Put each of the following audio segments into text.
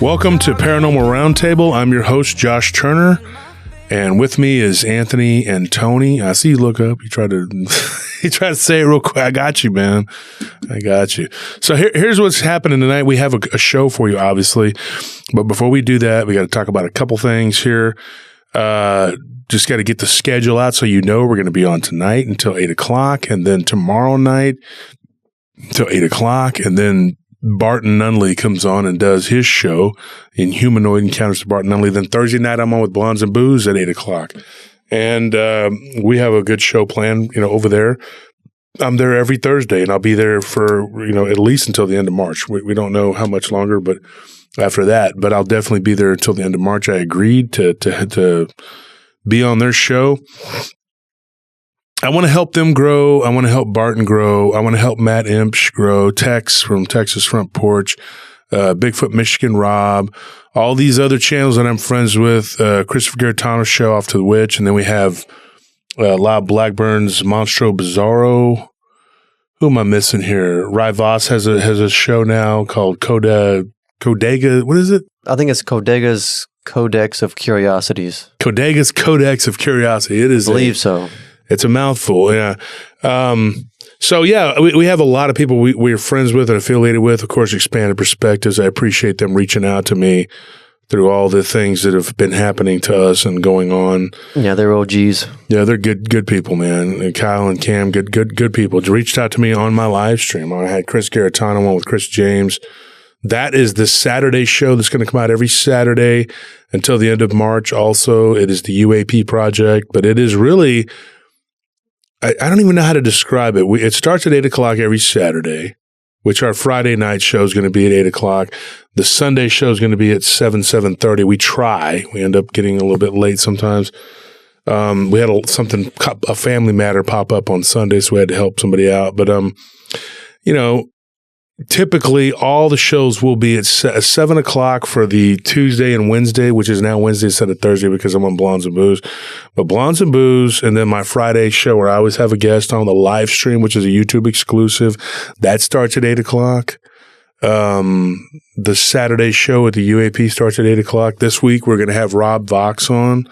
Welcome to Paranormal Roundtable. I'm your host, Josh Turner, and with me is Anthony and Tony. I see you look up. You try to say it real quick. I got you, man. I got you. So here's what's happening tonight. We have a show for you, obviously, but before we do that, we got to talk about a couple things here. Just got to get the schedule out so you know we're going to be on tonight until 8 o'clock, and then tomorrow night till 8 o'clock, and then Barton Nunley comes on and does his show in Humanoid Encounters with Barton Nunley. Then Thursday night, I'm on with Blondes and Booze at 8 o'clock. And we have a good show planned, over there. I'm there every Thursday, and I'll be there for, at least until the end of March. We don't know how much longer, but after that. But I'll definitely be there until the end of March. I agreed to be on their show. I want to help them grow. I want to help Barton grow. I want to help Matt Imps grow. Tex from Texas Front Porch, Bigfoot Michigan Rob, all these other channels that I'm friends with, Christopher Garetano's show, Off to the Witch, and then we have Lob Blackburn's Monstro Bizarro. Who am I missing here? Ry Voss has a show now called Codega. What is it? I think it's Codega's Codex of Curiosities. Codega's Codex of Curiosity. It is. I believe so. It's a mouthful, yeah. So, yeah, we have a lot of people we're friends with and affiliated with. Of course, Expanded Perspectives. I appreciate them reaching out to me through all the things that have been happening to us and going on. Yeah, they're OGs. Yeah, they're good people, man. And Kyle and Cam, good people. They reached out to me on my live stream. I had Chris Garetano on with Chris James. That is the Saturday show that's going to come out every Saturday until the end of March. Also, it is the UAP project, but it is really – I don't even know how to describe it. It starts at 8 o'clock every Saturday, which our Friday night show is going to be at 8 o'clock. The Sunday show is going to be at 7:30. We try. We end up getting a little bit late sometimes. We had a family matter pop up on Sunday, so we had to help somebody out. But, typically all the shows will be at 7 o'clock for the Tuesday and Wednesday, which is now Wednesday instead of Thursday because I'm on Blondes and Booze. But Blondes and Booze, and then my Friday show where I always have a guest on the live stream, which is a YouTube exclusive, that starts at 8 o'clock. The Saturday show at the UAP starts at 8 o'clock. This week we're going to have Rob Vox on.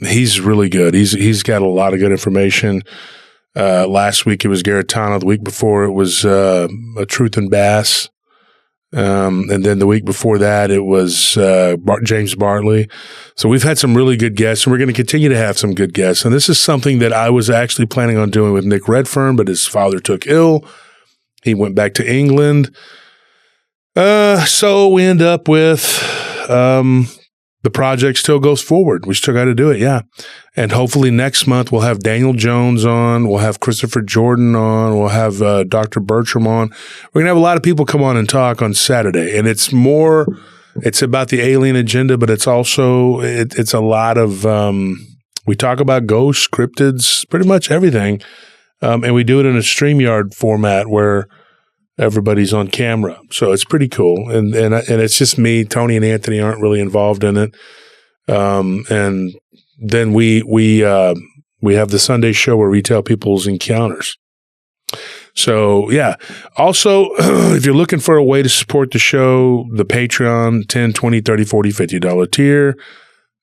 He's really good. He's got a lot of good information. Last week it was Garetano. The week before it was a Truth and Bass. And then the week before that it was James Bartley. So we've had some really good guests, and we're going to continue to have some good guests. And this is something that I was actually planning on doing with Nick Redfern, but his father took ill. He went back to England. So we end up with the project still goes forward. We still got to do it, yeah. And hopefully next month we'll have Daniel Jones on. We'll have Christopher Jordan on. We'll have Dr. Bertram on. We're going to have a lot of people come on and talk on Saturday. And it's about the alien agenda, but it's also, it's a lot of, we talk about ghosts, cryptids, pretty much everything. And we do it in a StreamYard format where everybody's on camera. So it's pretty cool. And it's just me. Tony and Anthony aren't really involved in it. And then we have the Sunday show where we tell people's encounters. So yeah. Also, if you're looking for a way to support the show, the Patreon, $10, $20, $30, $40, $50 tier,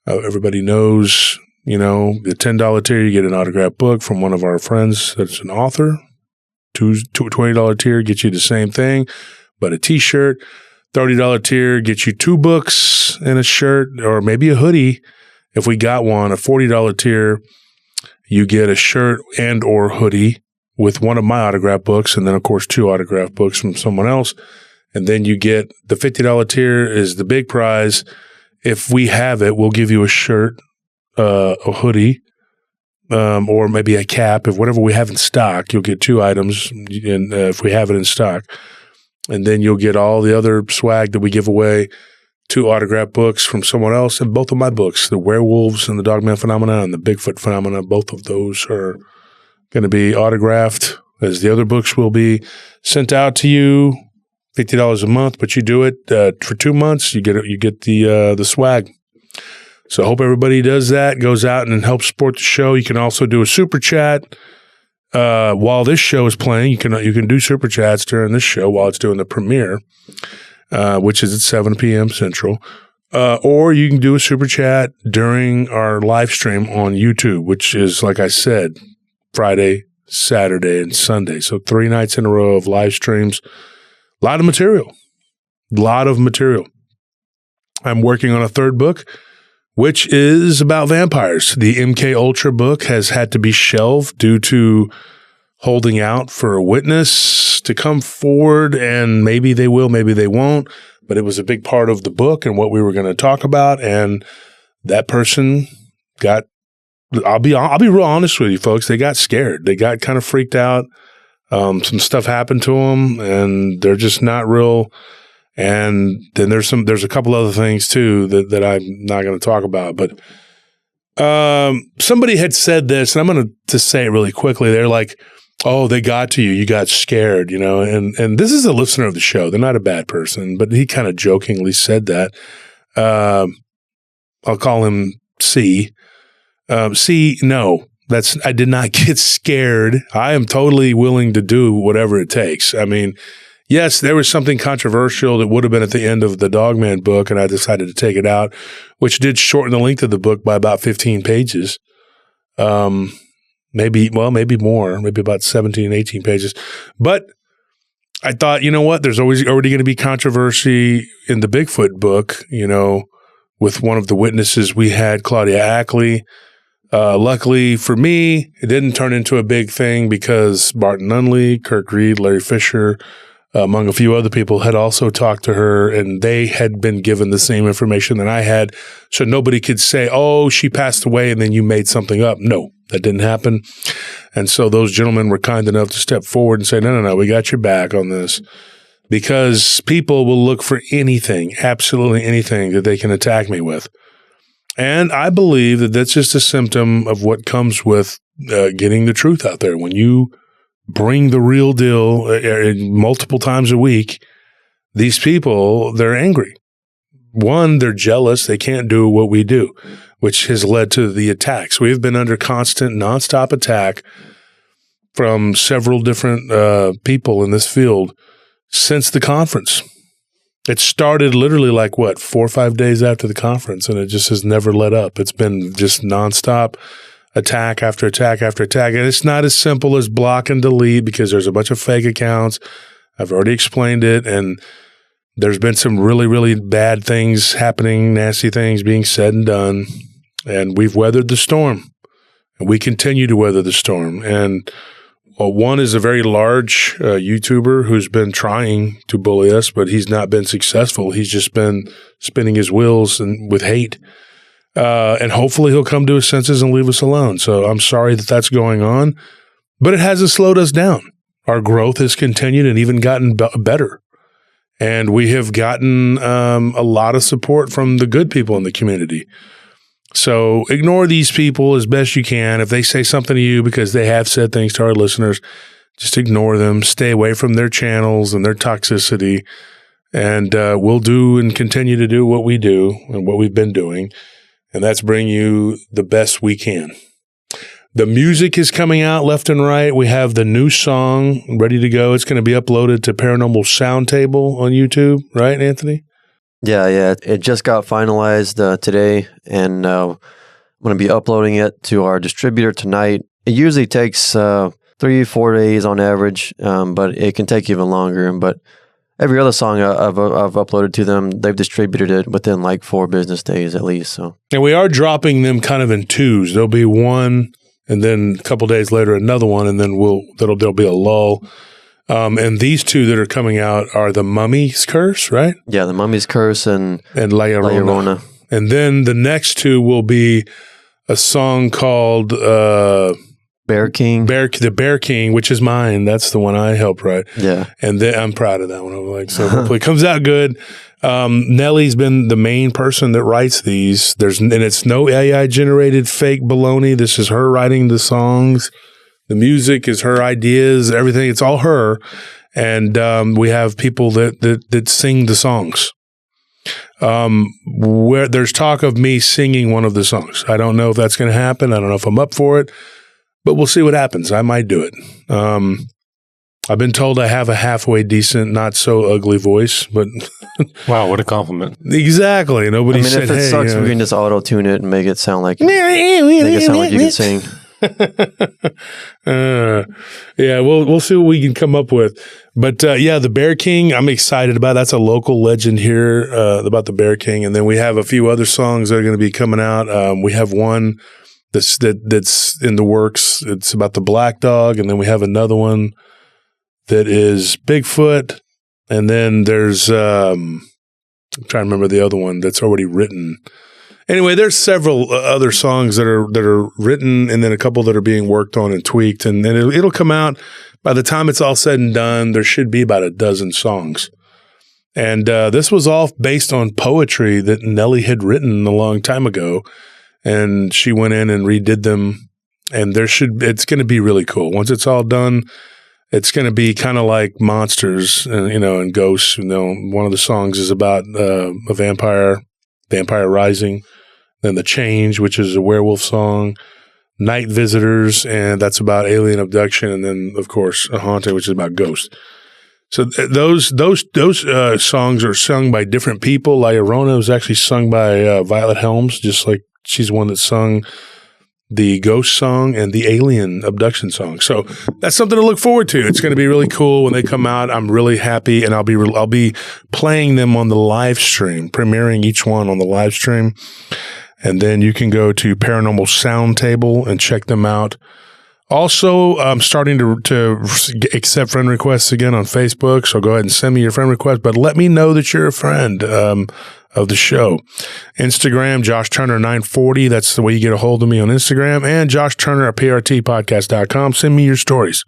everybody knows, the $10 tier, you get an autographed book from one of our friends that's an author. $20 tier gets you the same thing, but a t-shirt. $30 tier gets you 2 books and a shirt, or maybe a hoodie if we got one. A $40 tier, you get a shirt and or hoodie with one of my autographed books, and then, of course, 2 autographed books from someone else. And then you get the $50 tier is the big prize. If we have it, we'll give you a shirt, a hoodie, or maybe a cap. If whatever we have in stock, you'll get 2 items, and if we have it in stock. And then you'll get all the other swag that we give away, 2 autographed books from someone else, and both of my books, The Werewolves and the Dogman Phenomena and the Bigfoot Phenomena, both of those are going to be autographed, as the other books will be sent out to you, $50 a month, but you do it for 2 months, you get the swag. So I hope everybody does that, goes out and helps support the show. You can also do a super chat while this show is playing. You can do super chats during this show while it's doing the premiere. which is at 7 p.m. Central. Or you can do a super chat during our live stream on YouTube, which is, like I said, Friday, Saturday, and Sunday. So 3 nights in a row of live streams. A lot of material. I'm working on a 3rd book, which is about vampires. The MK Ultra book has had to be shelved due to holding out for a witness to come forward, and maybe they will, maybe they won't. But it was a big part of the book and what we were going to talk about. And that person got, I'll be real honest with you folks. They got scared. They got kind of freaked out. Some stuff happened to them and they're just not real. And then there's a couple other things too that I'm not going to talk about, but, somebody had said this, and I'm going to just say it really quickly. They're like, oh, they got to you. You got scared, and this is a listener of the show. They're not a bad person, but he kind of jokingly said that. I'll call him C. C, no, I did not get scared. I am totally willing to do whatever it takes. I mean, yes, there was something controversial that would have been at the end of the Dogman book, and I decided to take it out, which did shorten the length of the book by about 15 pages. Maybe more, maybe about 17, 18 pages. But I thought, you know what? There's already going to be controversy in the Bigfoot book, with one of the witnesses we had, Claudia Ackley. Luckily for me, it didn't turn into a big thing because Barton Nunley, Kirk Reed, Larry Fisher, among a few other people, had also talked to her, and they had been given the same information that I had. So nobody could say, oh, she passed away and then you made something up. No, that didn't happen. And so those gentlemen were kind enough to step forward and say, no, we got your back on this. Because people will look for anything, absolutely anything that they can attack me with. And I believe that that's just a symptom of what comes with getting the truth out there. When you bring the real deal multiple times a week, these people, they're angry. One, they're jealous. They can't do what we do, which has led to the attacks. We've been under constant, nonstop attack from several different people in this field since the conference. It started literally 4 or 5 days after the conference, and it just has never let up. It's been just nonstop attack after attack after attack. And it's not as simple as block and delete because there's a bunch of fake accounts. I've already explained it. And there's been some really, really bad things happening, nasty things being said and done. And we've weathered the storm. And we continue to weather the storm. And one is a very large YouTuber who's been trying to bully us, but he's not been successful. He's just been spinning his wheels with hate. And hopefully he'll come to his senses and leave us alone. So I'm sorry that that's going on, but it hasn't slowed us down. Our growth has continued and even gotten better. And we have gotten a lot of support from the good people in the community. So ignore these people as best you can. If they say something to you because they have said things to our listeners, just ignore them. Stay away from their channels and their toxicity. And we'll do and continue to do what we do and what we've been doing. And that's bring you the best we can. The music is coming out left and right. We have the new song ready to go. It's going to be uploaded to Paranormal Sound Table on YouTube, right, Anthony? Yeah. It just got finalized today, and I'm going to be uploading it to our distributor tonight. It usually takes 3-4 days on average, but it can take even longer. But every other song I've uploaded to them, they've distributed it within 4 business days at least. So, and we are dropping them kind of in twos. There'll be one, and then a couple days later another one, and then there'll be a lull. And these 2 that are coming out are The Mummy's Curse, right? Yeah, The Mummy's Curse and La Llorona. And then the next 2 will be a song called Bear King. The Bear King, which is mine. That's the one I helped write. Yeah. And then I'm proud of that one. So hopefully it comes out good. Nellie's been the main person that writes these. And it's no AI generated fake baloney. This is her writing the songs. The music is her ideas, everything. It's all her. And we have people that sing the songs. Where there's talk of me singing one of the songs. I don't know if that's going to happen. I don't know if I'm up for it. But we'll see what happens. I might do it. I've been told I have a halfway decent, not so ugly voice, but wow, what a compliment! Exactly. Nobody said, if it hey, sucks, we can just auto tune it and make it sound like you can sing. Yeah, we'll see what we can come up with. But the Bear King, I'm excited about. That's a local legend here about the Bear King, and then we have a few other songs that are going to be coming out. We have one that's in the works. It's about the Black Dog, and then we have another one that is Bigfoot, and then there's I'm trying to remember the other one that's already written. Anyway, there's several other songs that are written, and then a couple that are being worked on and tweaked, and then it'll come out. By the time it's all said and done, there should be about a dozen songs. And this was all based on poetry that Nelly had written a long time ago, and she went in and redid them. And it's going to be really cool once it's all done. It's going to be kind of like monsters, and ghosts. One of the songs is about a vampire rising. Then The Change, which is a werewolf song. Night Visitors, and that's about alien abduction. And then, of course, A Haunted, which is about ghosts. So those songs are sung by different people. La Llorona was actually sung by Violet Helms, just like she's the one that sung the ghost song and the alien abduction song. So that's something to look forward to. It's going to be really cool when they come out. I'm really happy, and I'll be playing them on the live stream, premiering each one on the live stream. And then you can go to Paranormal Sound Table and check them out. Also, I'm starting to accept friend requests again on Facebook, so go ahead and send me your friend request, but let me know that you're a friend of the show. Instagram, Josh Turner 940. That's the way you get a hold of me on Instagram. And Josh Turner at prtpodcast.com. Send me your stories.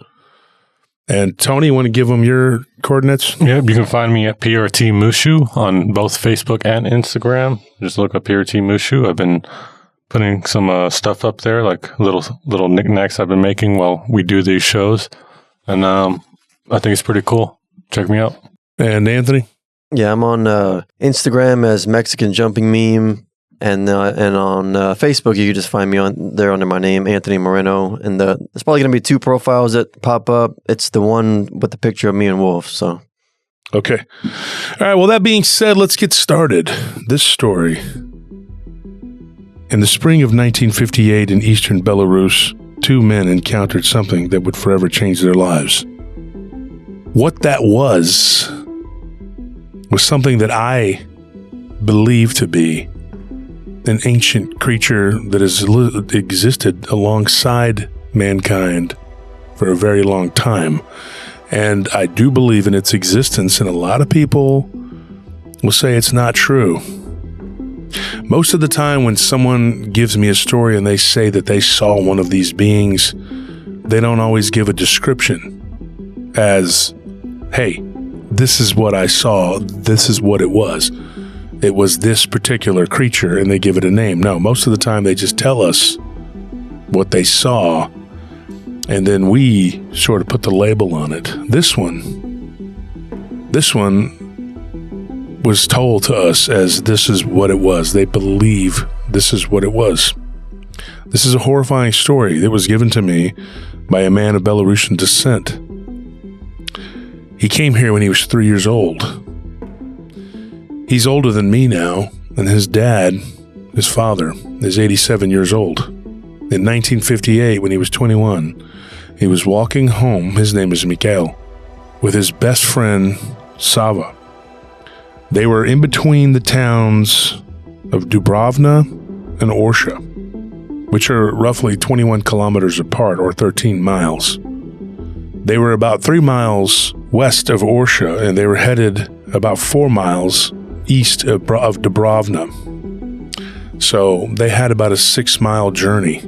And Tony, you want to give them your coordinates? Yeah, you can find me at PRT Mushu on both Facebook and Instagram. Just look up PRT Mushu. I've been putting some stuff up there, like little knickknacks I've been making while we do these shows. And I think it's pretty cool. Check me out. And Anthony? Yeah, I'm on Instagram as Mexican Jumping Meme. And on Facebook, you can just find me on there under my name, Anthony Moreno. And there's probably going to be 2 profiles that pop up. It's the one with the picture of me and Wolf. So, okay. All right. Well, that being said, let's get started. This story. In the spring of 1958 in eastern Belarus, 2 men encountered something that would forever change their lives. What that was something that I believe to be an ancient creature that has existed alongside mankind for a very long time. And I do believe in its existence, and a lot of people will say it's not true. Most of the time when someone gives me a story and they say that they saw one of these beings, they don't always give a description as, hey, this is what I saw, this is what it was. It was this particular creature, and they give it a name. No, most of the time they just tell us what they saw, and then we sort of put the label on it. This one was told to us as this is what it was. They believe this is what it was. This is a horrifying story that was given to me by a man of Belarusian descent. He came here when he was 3 years old. He's older than me now, and his dad, his father, is 87 years old. In 1958, when he was 21, he was walking home, his name is Mikhail, with his best friend, Sava. They were in between the towns of Dubrovna and Orsha, which are roughly 21 kilometers apart, or 13 miles. They were about 3 miles west of Orsha, and they were headed about 4 miles east of Dubrovna. So they had about a 6-mile journey.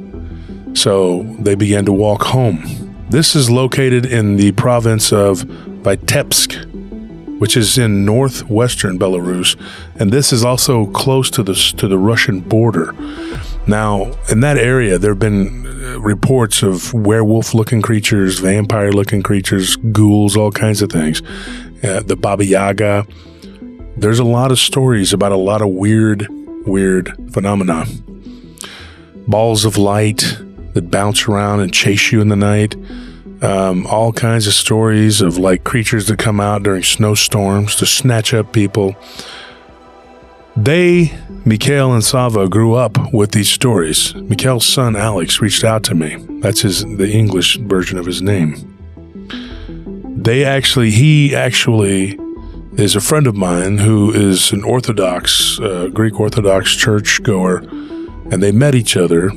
So they began to walk home. This is located in the province of Vitebsk, which is in northwestern Belarus, and this is also close to the Russian border. Now, in that area, there have been reports of werewolf-looking creatures, vampire-looking creatures, ghouls, all kinds of things. The Baba Yaga. There's a lot of stories about a lot of weird phenomena. Balls of light that bounce around and chase you in the night. all kinds of stories of like creatures that come out during snowstorms to snatch up people. Mikhail and Sava grew up with these stories. Mikhail's son Alex reached out to me. That's the English version of his name. He actually is a friend of mine who is an Orthodox, Greek Orthodox church goer, and they met each other.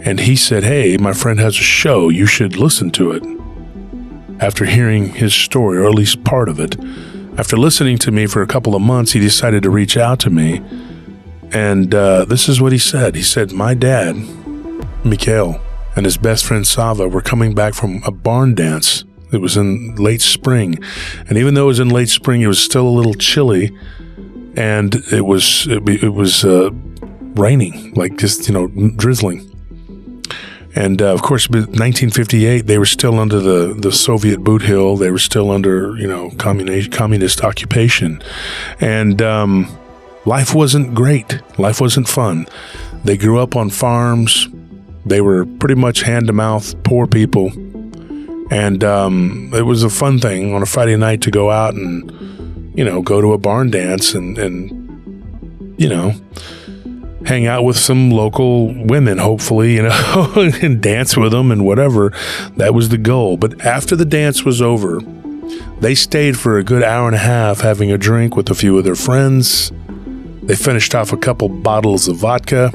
And he said, "Hey, my friend has a show. You should listen to it." After hearing his story, or at least part of it, after listening to me for a couple of months, he decided to reach out to me. And this is what he said. He said, "My dad, Mikhail, and his best friend Sava were coming back from a barn dance. It was in late spring. And even though it was in late spring, it was still a little chilly. And it was raining, like just, drizzling. And of course, in 1958, they were still under the Soviet boot heel. They were still under, communist occupation. And life wasn't great. Life wasn't fun. They grew up on farms. They were pretty much hand-to-mouth poor people. And it was a fun thing on a Friday night to go out and, go to a barn dance and hang out with some local women, hopefully, and dance with them and whatever. That was the goal. But after the dance was over, they stayed for a good hour and a half having a drink with a few of their friends. They finished off a couple bottles of vodka,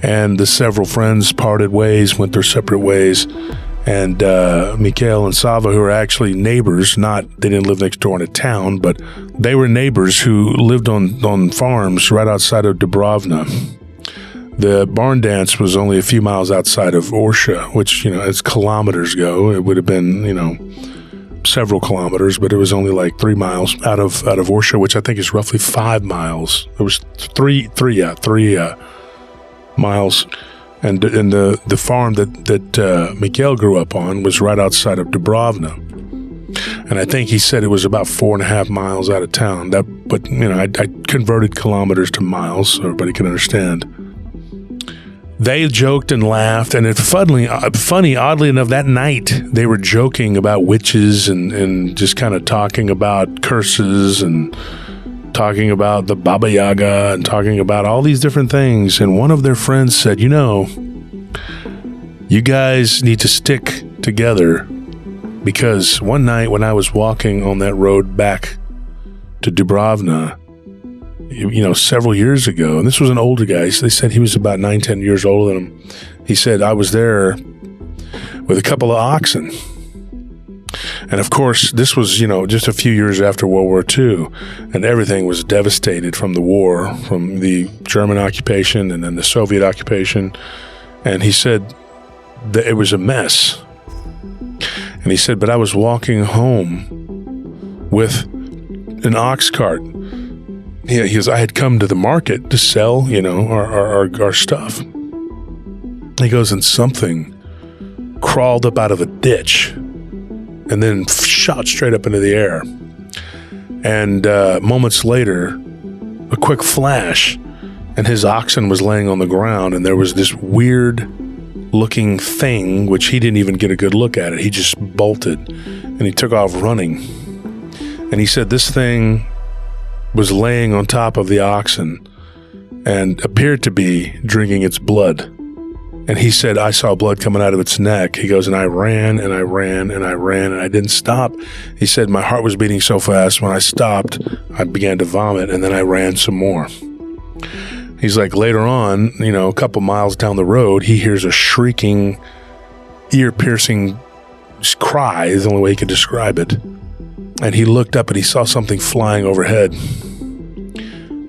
and the several friends parted ways, went their separate ways. And Mikhail and Sava, who are actually neighbors, they didn't live next door in a town, but they were neighbors who lived on farms right outside of Dubrovna. The barn dance was only a few miles outside of Orsha, which, as kilometers go, it would have been, several kilometers, but it was only like 3 miles out of Orsha, which I think is roughly 5 miles. It was three miles. And the farm that Mikhail grew up on was right outside of Dubrovna. And I think he said it was about 4.5 miles out of town. But I converted kilometers to miles so everybody can understand. They joked and laughed, and funny, oddly enough, that night they were joking about witches and just kind of talking about curses and talking about the Baba Yaga and talking about all these different things. And one of their friends said, you guys need to stick together, because one night when I was walking on that road back to Dubrovna, several years ago, and this was an older guy. They said he was about 9-10 years older than him. He said, I was there with a couple of oxen. And of course, this was, just a few years after World War II, and everything was devastated from the war, from the German occupation and then the Soviet occupation. And he said that it was a mess. And he said, but I was walking home with an ox cart. He goes, I had come to the market to sell, our stuff. He goes, and something crawled up out of a ditch and then shot straight up into the air. And moments later, a quick flash, and his oxen was laying on the ground, and there was this weird-looking thing, which he didn't even get a good look at it. He just bolted, and he took off running. And he said this thing was laying on top of the oxen and appeared to be drinking its blood. And he said, I saw blood coming out of its neck. He goes, and I ran and I ran and I ran and I didn't stop. He said, my heart was beating so fast when I stopped, I began to vomit, and then I ran some more. He's like, later on, a couple miles down the road, he hears a shrieking, ear-piercing cry, is the only way he could describe it. And he looked up and he saw something flying overhead.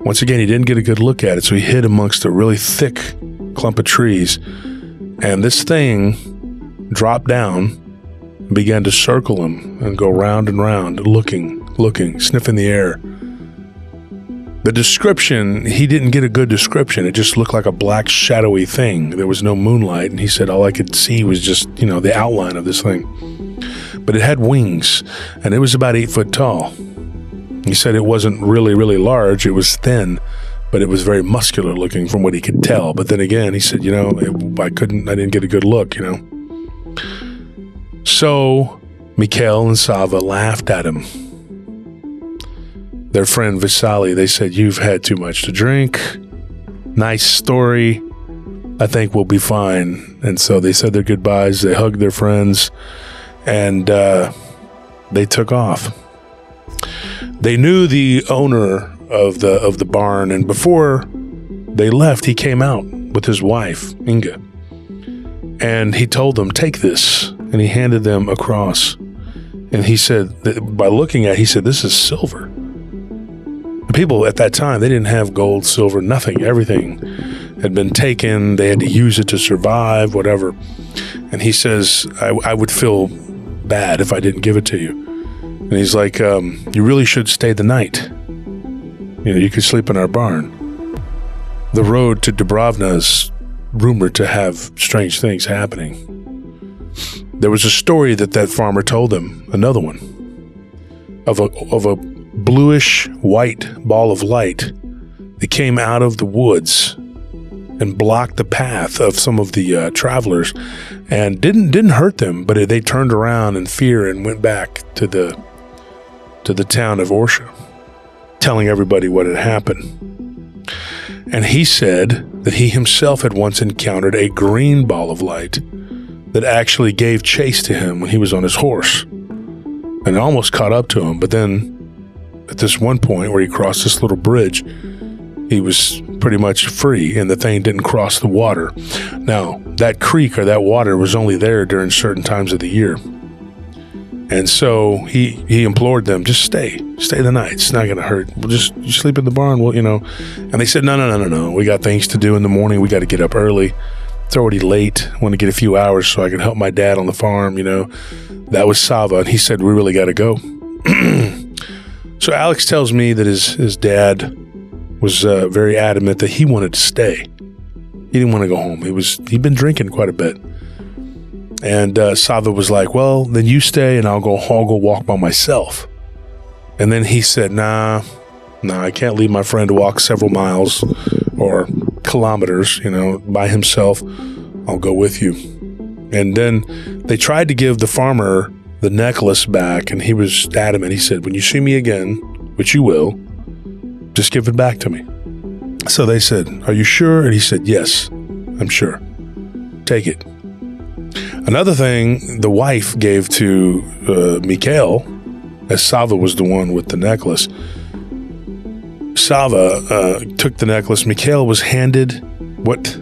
Once again, he didn't get a good look at it, so he hid amongst a really thick clump of trees. And this thing dropped down and began to circle him and go round and round, looking, sniffing the air. The description, he didn't get a good description. It just looked like a black, shadowy thing. There was no moonlight, and he said all I could see was just, the outline of this thing. But it had wings, and it was about 8 foot tall. He said it wasn't really, really large. It was thin, but it was very muscular looking from what he could tell. But then again, he said, I didn't get a good look, So Mikhail and Sava laughed at him. Their friend Vasily, they said, "You've had too much to drink. Nice story. I think we'll be fine." And so they said their goodbyes. They hugged their friends, and they took off. They knew the owner of the barn, and before they left, he came out with his wife, Inga, and he told them, "Take this," and he handed them a cross. And he said, by looking at it, he said, "This is silver." The people at that time, they didn't have gold, silver, nothing. Everything had been taken. They had to use it to survive, whatever. And he says, I would feel bad if I didn't give it to you. And he's like, you really should stay the night. You could sleep in our barn. The road to Dubrovna is rumored to have strange things happening. There was a story that farmer told them, another one, of a bluish white ball of light that came out of the woods and blocked the path of some of the travelers, and didn't hurt them, but they turned around in fear and went back to the town of Orsha, telling everybody what had happened. And he said that he himself had once encountered a green ball of light that actually gave chase to him when he was on his horse, and almost caught up to him. But then at this one point where he crossed this little bridge, he was pretty much free, and the thing didn't cross the water. Now, that creek or that water was only there during certain times of the year. And so he implored them, just stay the night. It's not going to hurt. You sleep in the barn. Well, And they said, no. We got things to do in the morning. We got to get up early. It's already late. I want to get a few hours so I can help my dad on the farm, That was Sava, and he said, we really got to go. So Alex tells me that his dad was very adamant that he wanted to stay. He didn't want to go home. He'd been drinking quite a bit. And Sava was like, well, then you stay and I'll go walk by myself. And then he said, nah, I can't leave my friend to walk several miles or kilometers, by himself. I'll go with you. And then they tried to give the farmer the necklace back, and he was adamant. He said, when you see me again, which you will, just give it back to me. So they said, are you sure? And he said, yes, I'm sure. Take it. Another thing the wife gave to Mikhail, as Sava was the one with the necklace. Sava took the necklace. Mikhail was handed what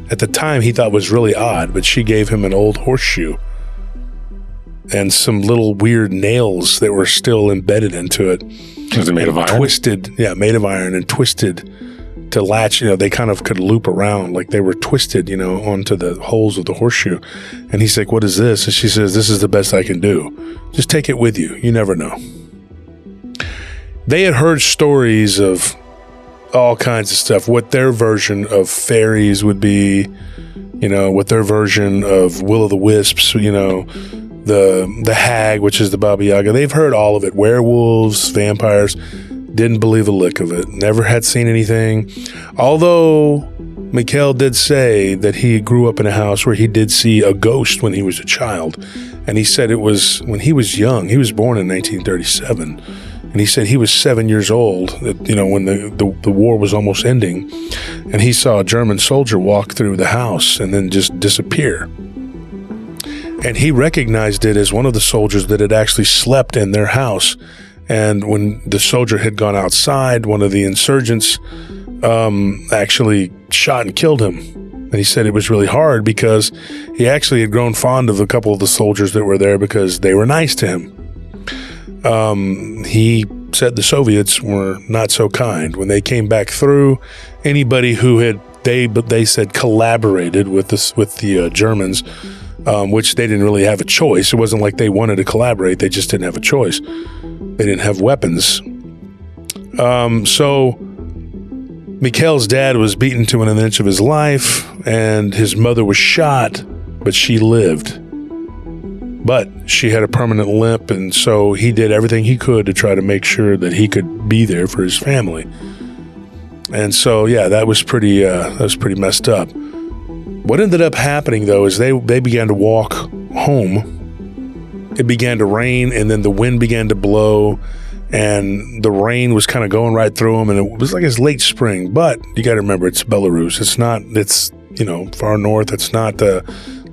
at the time he thought was really odd, but she gave him an old horseshoe and some little weird nails that were still embedded into it. Was it made of iron? Twisted, yeah, made of iron and twisted to latch. They kind of could loop around, like they were twisted, onto the holes of the horseshoe. And he's like, what is this? And she says, this is the best I can do. Just take it with you. You never know. They had heard stories of all kinds of stuff, what their version of fairies would be, what their version of will-o'-the-wisps, the hag, which is the Baba Yaga. They've heard all of it. Werewolves, vampires. Didn't believe a lick of it. Never had seen anything. Although Mikhail did say that he grew up in a house where he did see a ghost when he was a child. And he said it was when he was young. He was born in 1937. And he said he was 7 years old, when the war was almost ending. And he saw a German soldier walk through the house and then just disappear. And he recognized it as one of the soldiers that had actually slept in their house. And when the soldier had gone outside, one of the insurgents actually shot and killed him. And he said it was really hard because he actually had grown fond of a couple of the soldiers that were there because they were nice to him. He said the Soviets were not so kind. When they came back through, anybody who had, they said, collaborated with the Germans, which they didn't really have a choice. It wasn't like they wanted to collaborate. They just didn't have a choice. They didn't have weapons. So Mikhail's dad was beaten to within an inch of his life, and his mother was shot, but she lived. But she had a permanent limp, and so he did everything he could to try to make sure that he could be there for his family. And so, yeah, that was pretty messed up. What ended up happening, though, is they began to walk home it began to rain, and then the wind began to blow, and the rain was kind of going right through them, and it was like it's late spring. But you got to remember, it's Belarus. It's far north. It's not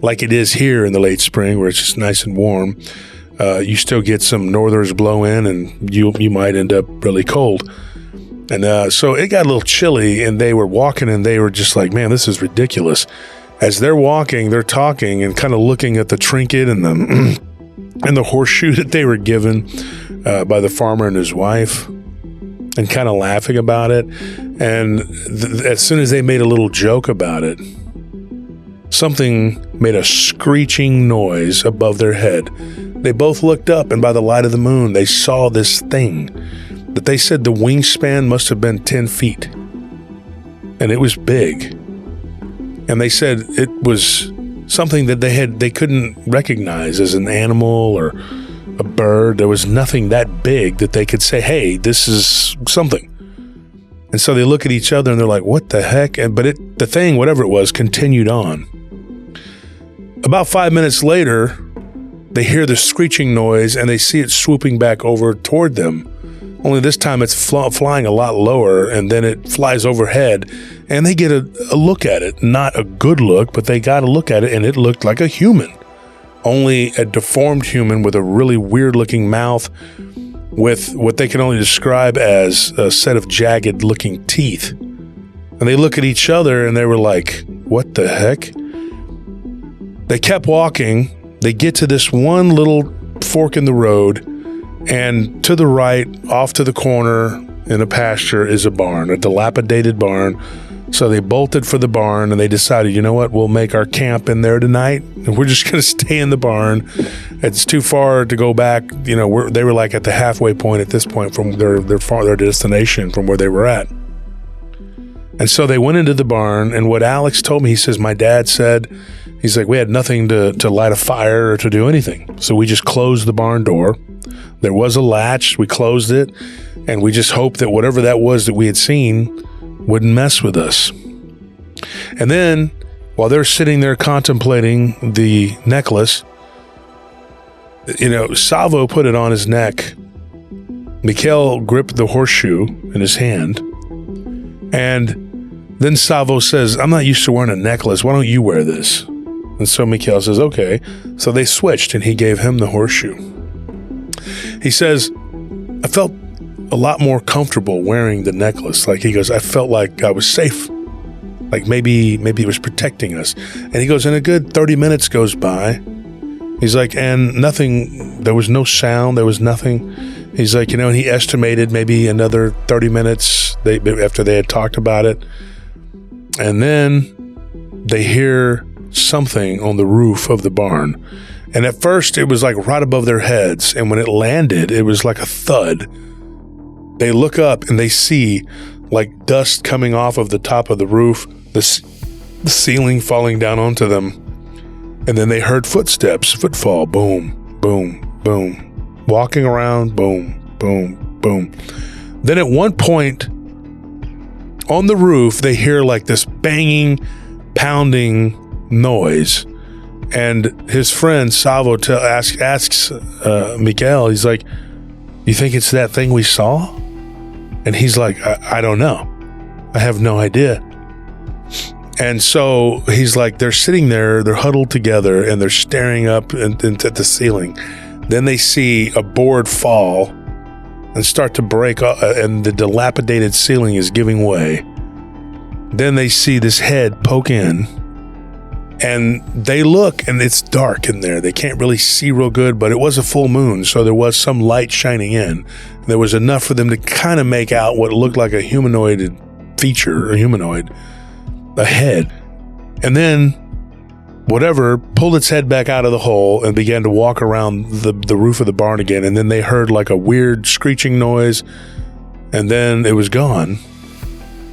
like it is here in the late spring where it's just nice and warm. You still get some northers blow in, and you might end up really cold. And so it got a little chilly, and they were walking, and they were just like, man, this is ridiculous. As they're walking, they're talking and kind of looking at the trinket and the horseshoe that they were given by the farmer and his wife, and kind of laughing about it. And as soon as they made a little joke about it, something made a screeching noise above their head. They both looked up, and by the light of the moon, they saw this thing that they said the wingspan must have been 10 feet. And it was big. And they said it was something that they couldn't recognize as an animal or a bird. There was nothing that big that they could say, hey, this is something. And so they look at each other and they're like, what the heck? But the thing, whatever it was, continued on. About 5 minutes later, they hear the screeching noise and they see it swooping back over toward them. Only this time it's flying a lot lower, and then it flies overhead, and they get a look at it. Not a good look, but they got a look at it, and it looked like a human. Only a deformed human with a really weird-looking mouth with what they can only describe as a set of jagged-looking teeth. And they look at each other, and they were like, what the heck? They kept walking. They get to this one little fork in the road, and to the right, off to the corner in a pasture, is a barn, a dilapidated barn. So they bolted for the barn, and they decided, you know what, we'll make our camp in there tonight, and we're just going to stay in the barn. It's too far to go back. They were like at the halfway point at this point from their destination from where they were at. And so they went into the barn, and what Alex told me, he says, my dad said, he's like, we had nothing to light a fire or to do anything. So we just closed the barn door. There was a latch. We closed it, and we just hoped that whatever that was that we had seen wouldn't mess with us. And then, while they're sitting there contemplating the necklace, Salvo put it on his neck. Mikhail gripped the horseshoe in his hand, and then Salvo says, I'm not used to wearing a necklace. Why don't you wear this? And so Mikhail says, okay. So they switched, and he gave him the horseshoe. He says, I felt a lot more comfortable wearing the necklace. Like he goes, I felt like I was safe. Like maybe it was protecting us. And he goes, and a good 30 minutes goes by. He's like, and nothing, there was no sound. There was nothing. He's like, and he estimated maybe another 30 minutes after they had talked about it. And then they hear something on the roof of the barn. And at first, it was like right above their heads. And when it landed, it was like a thud. They look up and they see like dust coming off of the top of the roof, the ceiling falling down onto them. And then they heard footfall, boom, boom, boom. Walking around, boom, boom, boom. Then at one point on the roof, they hear like this banging, pounding noise. And his friend Salvo asks Miguel, he's like, you think it's that thing we saw? And he's like, I don't know. I have no idea. And so he's like, they're sitting there, they're huddled together, and they're staring up into the ceiling. Then they see a board fall and start to break, and the dilapidated ceiling is giving way. Then they see this head poke in. And they look, and it's dark in there. They can't really see real good, but it was a full moon, so there was some light shining in. There was enough for them to kind of make out what looked like a humanoid feature, a head. And then, whatever, pulled its head back out of the hole and began to walk around the roof of the barn again. And then they heard like a weird screeching noise, and then it was gone.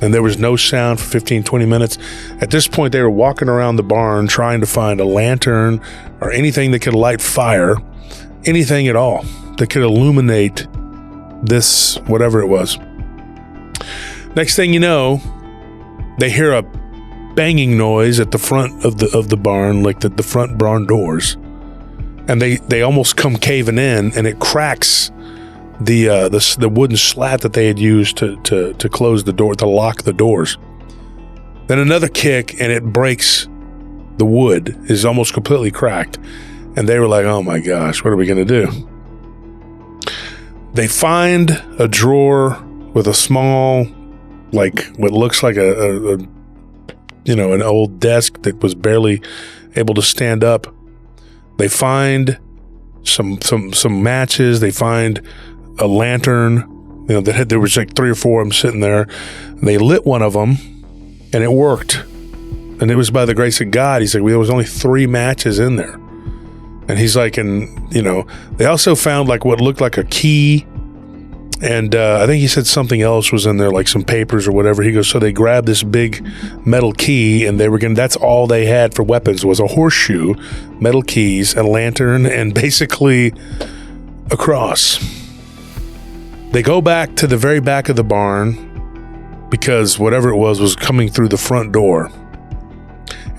And there was no sound for 15, 20 minutes. At this point, they were walking around the barn trying to find a lantern or anything that could light fire, anything at all that could illuminate this, whatever it was. Next thing you know, they hear a banging noise at the front of the barn, like the front barn doors. and they almost come caving in, and it cracks the wooden slat that they had used to close the door, to lock the doors. Then another kick, and it breaks the wood, is almost completely cracked. And they were like, oh my gosh, what are we going to do? They find a drawer with a small, like what looks like an old desk that was barely able to stand up. They find some matches. They find a lantern, there was like 3 or 4 of them sitting there. They lit one of them, and it worked. And it was by the grace of God. He's like, there was only 3 matches in there. And he's like, they also found like what looked like a key. And I think he said something else was in there, like some papers or whatever. He goes, so they grabbed this big metal key, and that's all they had for weapons was a horseshoe, metal keys, a lantern, and basically a cross. They go back to the very back of the barn because whatever it was coming through the front door.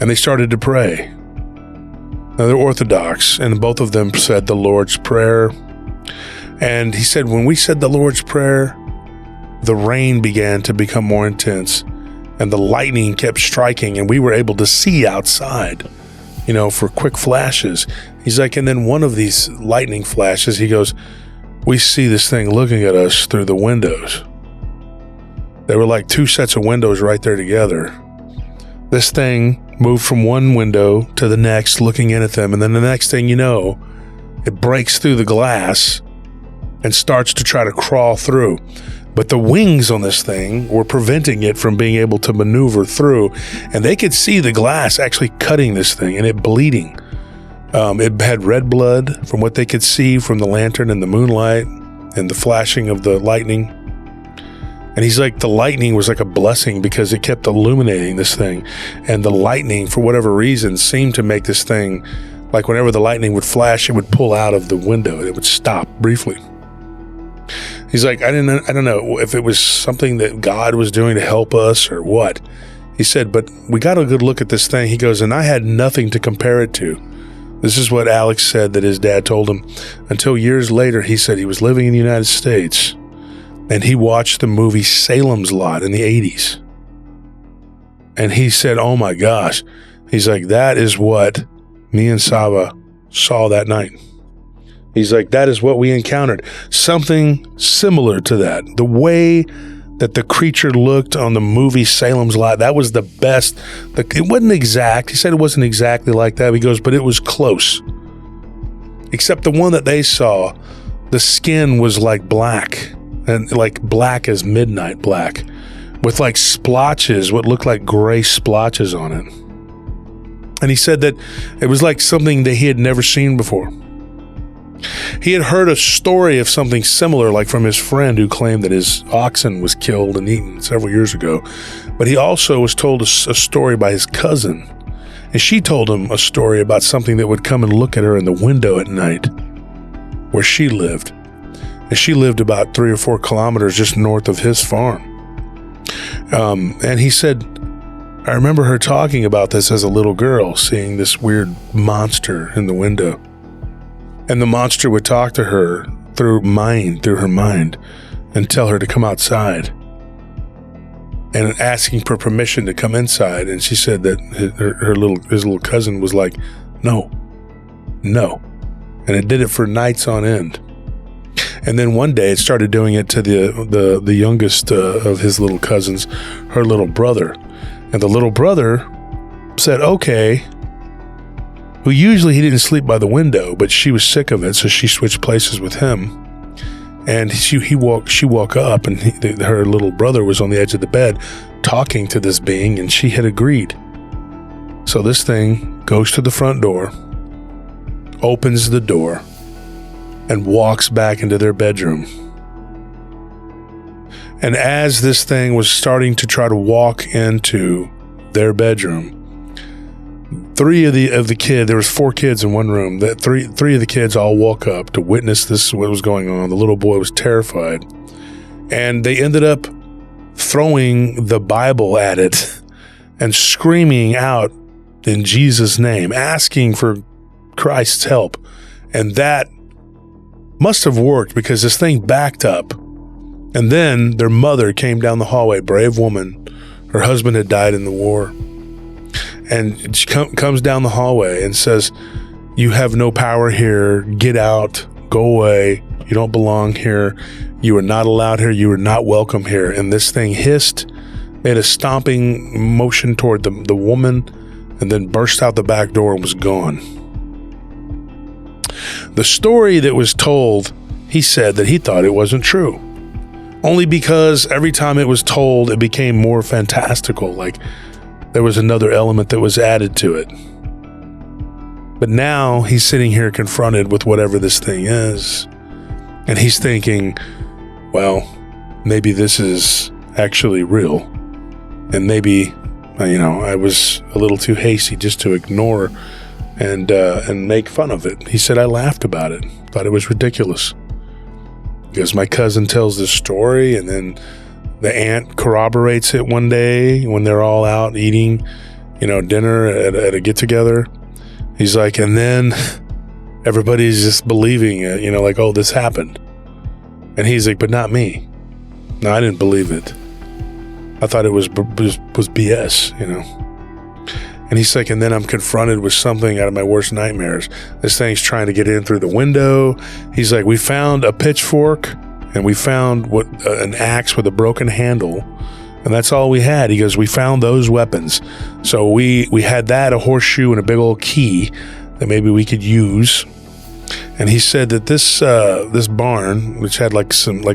And they started to pray. Now, they're Orthodox, and both of them said the Lord's Prayer. And he said, when we said the Lord's Prayer, the rain began to become more intense, and the lightning kept striking, and we were able to see outside, for quick flashes. He's like, and then one of these lightning flashes, he goes, we see this thing looking at us through the windows. There were like 2 sets of windows right there together. This thing moved from one window to the next, looking in at them, and then the next thing you know, it breaks through the glass and starts to try to crawl through. But the wings on this thing were preventing it from being able to maneuver through, and they could see the glass actually cutting this thing and it bleeding. It had red blood from what they could see from the lantern and the moonlight and the flashing of the lightning. And he's like, the lightning was like a blessing because it kept illuminating this thing. And the lightning, for whatever reason, seemed to make this thing, like whenever the lightning would flash, it would pull out of the window. It would stop briefly. He's like, I don't know if it was something that God was doing to help us or what. He said, but we got a good look at this thing. He goes, and I had nothing to compare it to. This is what Alex said that his dad told him. Until years later, he said he was living in the United States, and he watched the movie Salem's Lot in the 80s. And he said, oh my gosh. He's like, that is what me and Saba saw that night. He's like, that is what we encountered. Something similar to that. The way that the creature looked on the movie Salem's Lot, that was the best. It wasn't exact. He said it wasn't exactly like that. He goes, but it was close. Except the one that they saw, the skin was like black, and like black as midnight black, with like splotches, what looked like gray splotches on it. And he said that it was like something that he had never seen before. He had heard a story of something similar, like from his friend who claimed that his oxen was killed and eaten several years ago. But he also was told a story by his cousin. And she told him a story about something that would come and look at her in the window at night where she lived. And she lived about 3 or 4 kilometers just north of his farm. And he said, I remember her talking about this as a little girl, seeing this weird monster in the window. And the monster would talk to her through her mind, and tell her to come outside, and asking for permission to come inside. And she said that his little cousin was like, no. And it did it for nights on end. And then one day it started doing it to the youngest of his little cousins, her little brother. And the little brother said, okay. Who usually he didn't sleep by the window, but she was sick of it, so she switched places with him. And she woke up, and her little brother was on the edge of the bed talking to this being, and she had agreed. So this thing goes to the front door, opens the door, and walks back into their bedroom. And as this thing was starting to try to walk into their bedroom, 3 of the kids, there was 4 kids in one room, that three of the kids all woke up to witness this, what was going on. The little boy was terrified, and they ended up throwing the Bible at it and screaming out in Jesus' name, asking for Christ's help. And that must have worked because this thing backed up. And then their mother came down the hallway, brave woman. Her husband had died in the war. And she comes down the hallway and says, "You have no power here. Get out. Go away. You don't belong here. You are not allowed here. You are not welcome here." And this thing hissed, made a stomping motion toward the woman, and then burst out the back door and was gone. The story that was told, he said that he thought it wasn't true. Only because every time it was told, it became more fantastical, like there was another element that was added to it. But now he's sitting here confronted with whatever this thing is, and he's thinking, well, maybe this is actually real, and maybe, I was a little too hasty just to ignore and make fun of it. He said I laughed about it, thought it was ridiculous. Because my cousin tells this story, and then the aunt corroborates it one day when they're all out eating, dinner at a get-together. He's like, and then everybody's just believing it, like, oh, this happened. And he's like, but not me. No, I didn't believe it. I thought it was BS, And he's like, and then I'm confronted with something out of my worst nightmares. This thing's trying to get in through the window. He's like, we found a pitchfork and we found an axe with a broken handle. And that's all we had. He goes, we found those weapons. So we had that, a horseshoe and a big old key that maybe we could use. And he said that this barn, which had like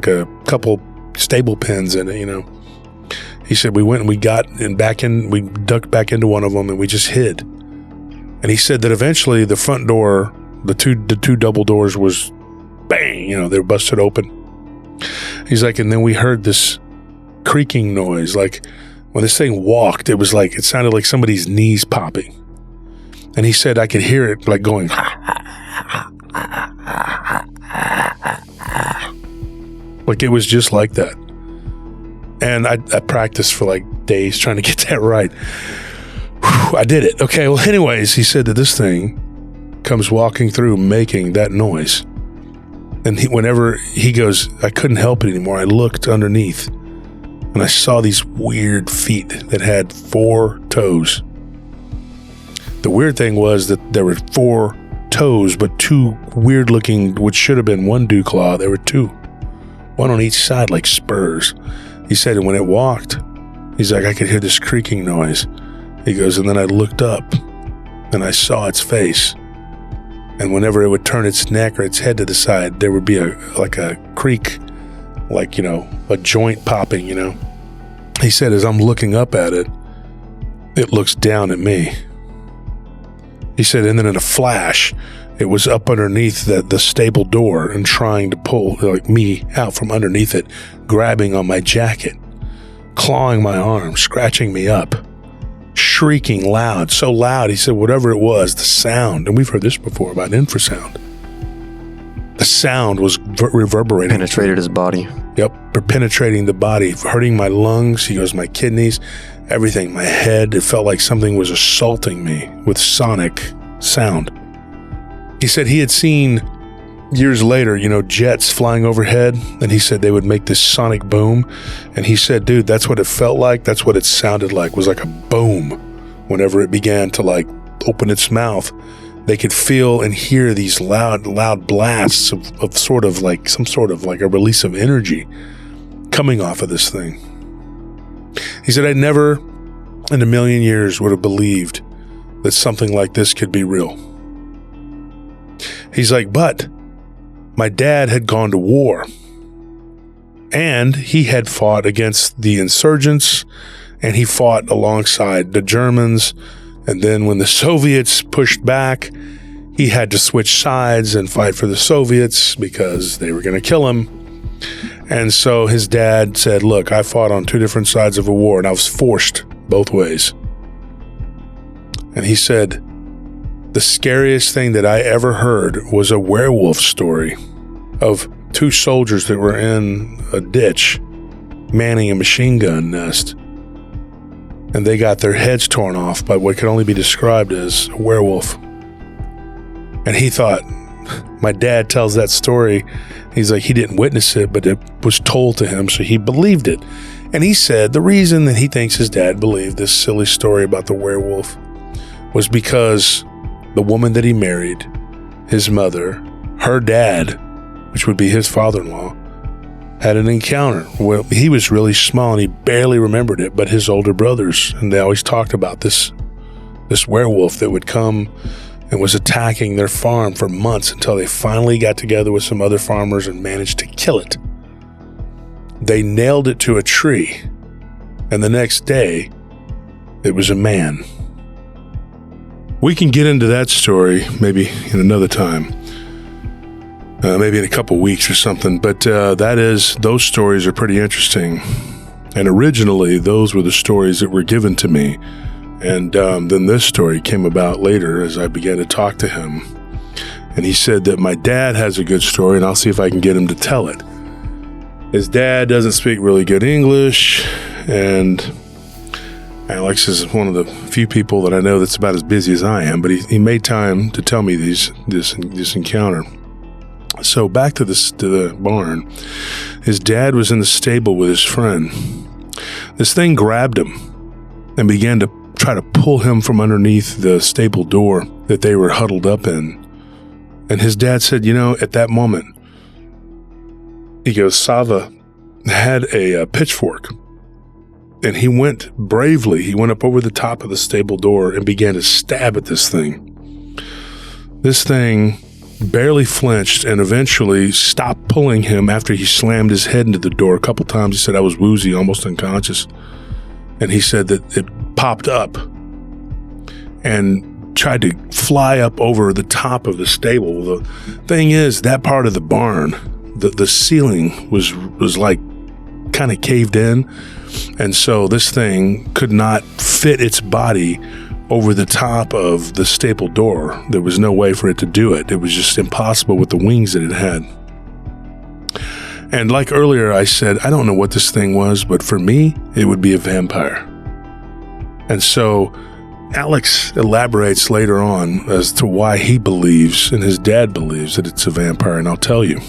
a couple stable pins in it, he said we went and we ducked back into one of them and we just hid. And he said that eventually the front door, the two double doors was bang, they were busted open. He's like, and then we heard this creaking noise, like when this thing walked, it sounded like somebody's knees popping. And he said I could hear it like going, like it was just like that. And I practiced for like days trying to get that right. Whew, I did it. Okay, well, anyways, he said that this thing comes walking through making that noise. And whenever he goes, I couldn't help it anymore. I looked underneath and I saw these weird feet that had 4 toes. The weird thing was that there were 4 toes, but 2 weird looking, which should have been 1 dew claw. There were 2, 1 on each side like spurs. He said, and when it walked, he's like, I could hear this creaking noise. He goes, and then I looked up and I saw its face. And whenever it would turn its neck or its head to the side, there would be a creak, like, a joint popping, He said, as I'm looking up at it, it looks down at me. He said, and then in a flash, it was up underneath the stable door and trying to pull me out from underneath it, grabbing on my jacket, clawing my arm, scratching me up, shrieking loud, so loud. He said, whatever it was, the sound, and we've heard this before about infrasound. The sound was reverberating. Penetrated his body. Yep, penetrating the body, hurting my lungs. He goes, my kidneys, everything, my head. It felt like something was assaulting me with sonic sound. He said he had seen years later, jets flying overhead, and he said they would make this sonic boom. And he said, dude, that's what it felt like. That's what it sounded like, was like a boom. Whenever it began to open its mouth, they could feel and hear these loud blasts of sort of like some sort of like a release of energy coming off of this thing. He said, I never in a million years would have believed that something like this could be real. He's like, but my dad had gone to war and he had fought against the insurgents and he fought alongside the Germans. And then when the Soviets pushed back, he had to switch sides and fight for the Soviets because they were going to kill him. And so his dad said, look, I fought on 2 different sides of a war and I was forced both ways. And he said, the scariest thing that I ever heard was a werewolf story of 2 soldiers that were in a ditch manning a machine gun nest. And they got their heads torn off by what could only be described as a werewolf. And he thought, my dad tells that story. He's like, he didn't witness it, but it was told to him, so he believed it. And he said the reason that he thinks his dad believed this silly story about the werewolf was because the woman that he married, his mother, her dad, which would be his father-in-law, had an encounter. Well, he was really small and he barely remembered it, but his older brothers, and they always talked about this werewolf that would come and was attacking their farm for months until they finally got together with some other farmers and managed to kill it. They nailed it to a tree, and the next day, it was a man. We can get into that story maybe in another time. Maybe in a couple weeks or something, but those stories are pretty interesting. And originally, those were the stories that were given to me. And then this story came about later as I began to talk to him. And he said that my dad has a good story, and I'll see if I can get him to tell it. His dad doesn't speak really good English, and Alex is one of the few people that I know that's about as busy as I am, but he made time to tell me this encounter. So back to the barn, his dad was in the stable with his friend. This thing grabbed him and began to try to pull him from underneath the stable door that they were huddled up in. And his dad said, at that moment, he goes, Sava had a pitchfork, and he went up over the top of the stable door and began to stab at this thing. This thing barely flinched and eventually stopped pulling him after he slammed his head into the door a couple times. He said I was woozy, almost unconscious. And he said that it popped up and tried to fly up over the top of the stable. The thing is, that part of the barn, the ceiling was like kind of caved in. And so this thing could not fit its body over the top of the stable door. There was no way for it to do it. It was just impossible with the wings that it had. And like earlier I said, I don't know what this thing was, but for me, it would be a vampire. And so Alex elaborates later on as to why he believes, and his dad believes, that it's a vampire, and I'll tell you.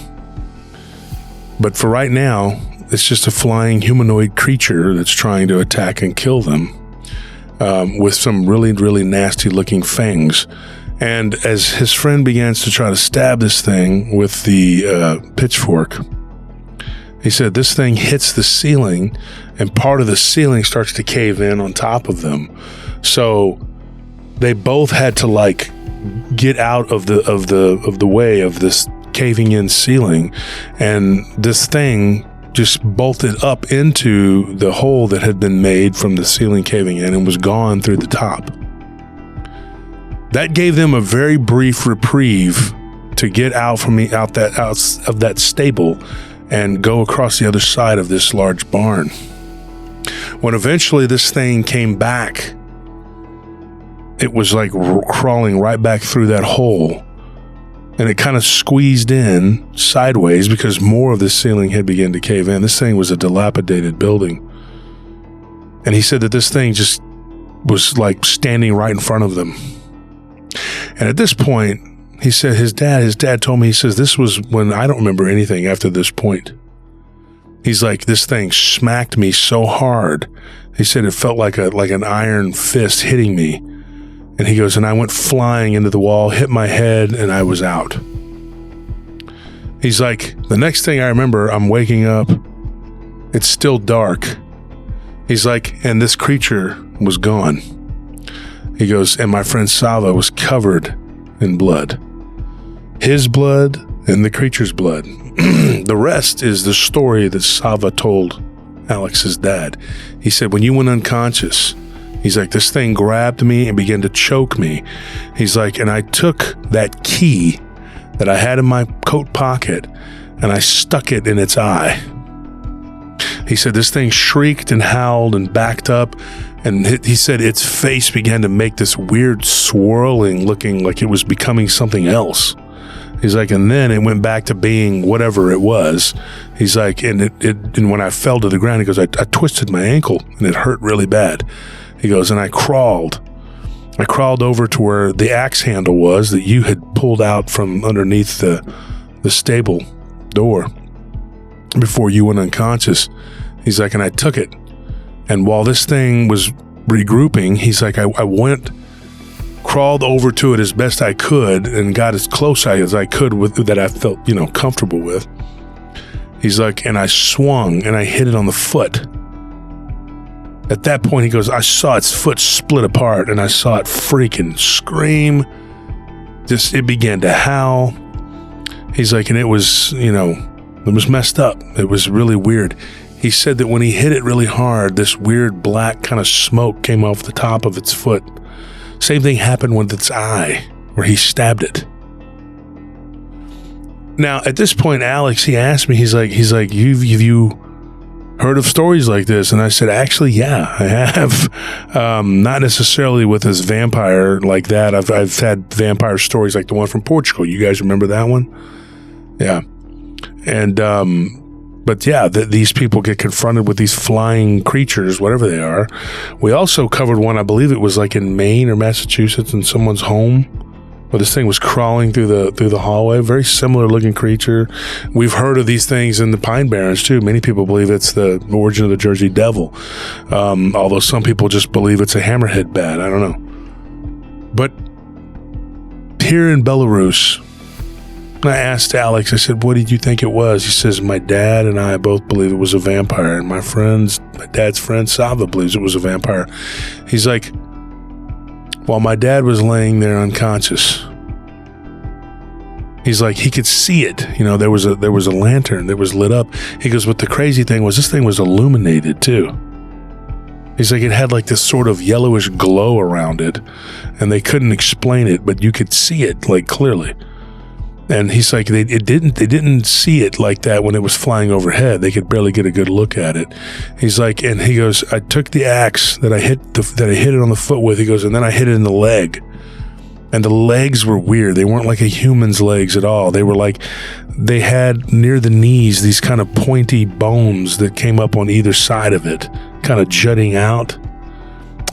But for right now, it's just a flying humanoid creature that's trying to attack and kill them. With some really, really nasty looking fangs. And as his friend begins to try to stab this thing with the pitchfork, he said this thing hits the ceiling and part of the ceiling starts to cave in on top of them. So they both had to get out of the way of this caving in ceiling, and this thing just bolted up into the hole that had been made from the ceiling caving in and was gone through the top. That gave them a very brief reprieve to get out of that stable and go across the other side of this large barn. When eventually this thing came back, it was like crawling right back through that hole. And it kind of squeezed in sideways because more of the ceiling had begun to cave in. This thing was a dilapidated building. And he said that this thing just was like standing right in front of them. And at this point, he said his dad told me, he says, this was when I don't remember anything after this point. He's like, this thing smacked me so hard. He said it felt like an iron fist hitting me. And he goes, and I went flying into the wall, hit my head, and I was out. He's like, the next thing I remember, I'm waking up. It's still dark. He's like, and this creature was gone. He goes, and my friend Sava was covered in blood. His blood and the creature's blood. The rest is the story that Sava told Alex's dad. He said, when you went unconscious, he's like, this thing grabbed me and began to choke me. He's like, and I took that key that I had in my coat pocket and I stuck it in its eye. He said this thing shrieked and howled and backed up, and he said its face began to make this weird swirling, looking like it was becoming something else. He's like, and then it went back to being whatever it was. He's like, and when I fell to the ground, he goes, I twisted my ankle and it hurt really bad. He goes, and I crawled I crawled over to where the axe handle was that you had pulled out from underneath the stable door before you went unconscious. He's like, and I took it. And while this thing was regrouping, he's like, I crawled over to it as best I could and got as close as I could with that I felt, comfortable with. He's like, and I swung and I hit it on the foot. At that point, he goes, I saw its foot split apart and I saw it freaking scream. It began to howl. He's like, and it was, it was messed up. It was really weird. He said that when he hit it really hard, this weird black kind of smoke came off the top of its foot. Same thing happened with its eye, where he stabbed it. Now, at this point, Alex, he asked me, he's like, have you heard of stories like this? And I said, actually, yeah, I have. Not necessarily with this vampire like that. I've had vampire stories like the one from Portugal. You guys remember that one? Yeah. And, but yeah, these people get confronted with these flying creatures, whatever they are. We also covered one, I believe it was like in Maine or Massachusetts, in someone's home, where this thing was crawling through the hallway. Very similar looking creature. We've heard of these things in the Pine Barrens too. Many people believe it's the origin of the Jersey Devil, although some people just believe it's a hammerhead bat. I don't know. But here in Belarus, I asked Alex, I said, what did you think it was? He says, my dad and I both believe it was a vampire, and my dad's friend Sava believes it was a vampire. He's like, while my dad was laying there unconscious, he's like, he could see it. There was a lantern that was lit up. He goes, but the crazy thing was this thing was illuminated too. He's like, it had like this sort of yellowish glow around it, and they couldn't explain it, but you could see it like clearly. And he's like, they didn't see it like that when it was flying overhead. They could barely get a good look at it. He's like, and he goes, I took the axe that I hit it on the foot with. He goes, and then I hit it in the leg. And the legs were weird. They weren't like a human's legs at all. They were like, they had near the knees these kind of pointy bones that came up on either side of it, kind of jutting out.